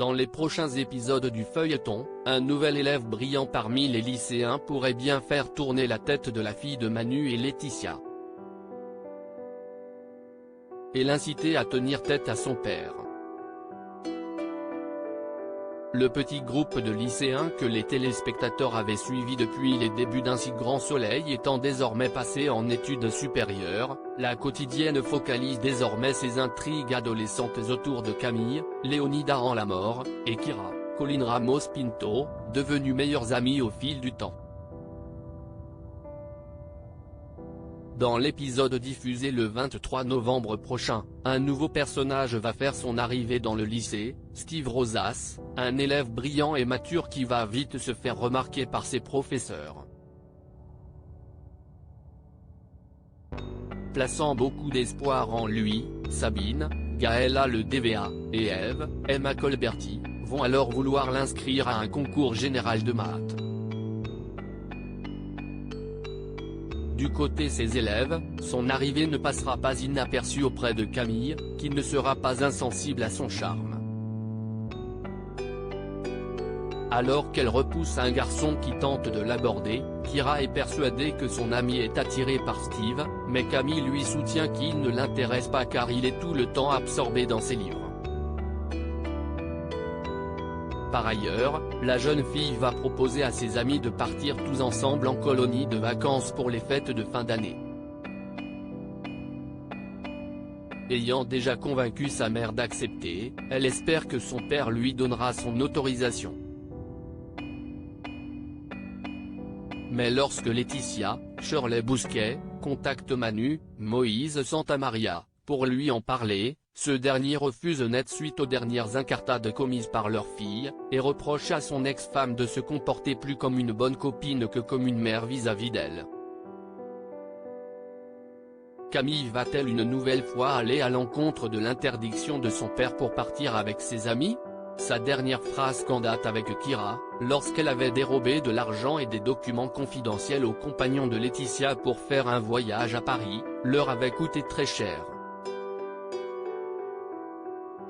Dans les prochains épisodes du feuilleton, un nouvel élève brillant parmi les lycéens pourrait bien faire tourner la tête de la fille de Manu et Laetitia, et l'inciter à tenir tête à son père. Le petit groupe de lycéens que les téléspectateurs avaient suivi depuis les débuts d'Un si grand soleil étant désormais passé en études supérieures, la quotidienne focalise désormais ses intrigues adolescentes autour de Camille, Léonida en la mort, et Kira, Colline Ramos Pinto, devenus meilleurs amis au fil du temps. Dans l'épisode diffusé le 23 novembre prochain, un nouveau personnage va faire son arrivée dans le lycée, Steve Rosas, un élève brillant et mature qui va vite se faire remarquer par ses professeurs. Plaçant beaucoup d'espoir en lui, Sabine, Gaëlla le DVA, et Eve, Emma Colberti, vont alors vouloir l'inscrire à un concours général de maths. Du côté ses élèves, son arrivée ne passera pas inaperçue auprès de Camille, qui ne sera pas insensible à son charme. Alors qu'elle repousse un garçon qui tente de l'aborder, Kira est persuadée que son ami est attiré par Steve, mais Camille lui soutient qu'il ne l'intéresse pas car il est tout le temps absorbé dans ses livres. Par ailleurs, la jeune fille va proposer à ses amis de partir tous ensemble en colonie de vacances pour les fêtes de fin d'année. Ayant déjà convaincu sa mère d'accepter, elle espère que son père lui donnera son autorisation. Mais lorsque Laetitia, Shirley Bousquet, contacte Manu, Moïse Santamaria, pour lui en parler, ce dernier refuse net suite aux dernières incartades commises par leur fille, et reproche à son ex-femme de se comporter plus comme une bonne copine que comme une mère vis-à-vis d'elle. Camille va-t-elle une nouvelle fois aller à l'encontre de l'interdiction de son père pour partir avec ses amis? Sa dernière phrase quand date avec Kira, lorsqu'elle avait dérobé de l'argent et des documents confidentiels aux compagnons de Laetitia pour faire un voyage à Paris, leur avait coûté très cher.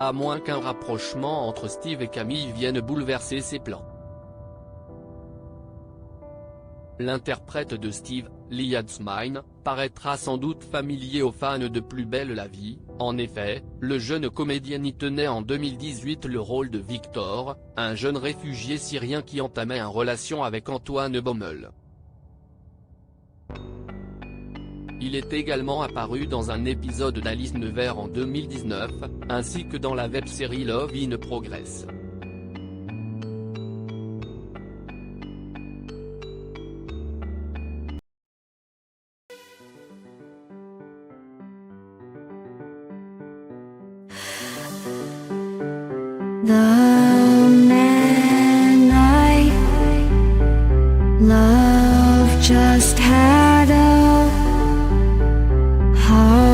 À moins qu'un rapprochement entre Steve et Camille vienne bouleverser ses plans. L'interprète de Steve, Liam Smine, paraîtra sans doute familier aux fans de Plus belle la vie. En effet, le jeune comédien y tenait en 2018 le rôle de Victor, un jeune réfugié syrien qui entamait une relation avec Antoine Baumel. Il est également apparu dans un épisode d'Alice Nevers en 2019, ainsi que dans la web-série Love in Progress. The man I love just had a heart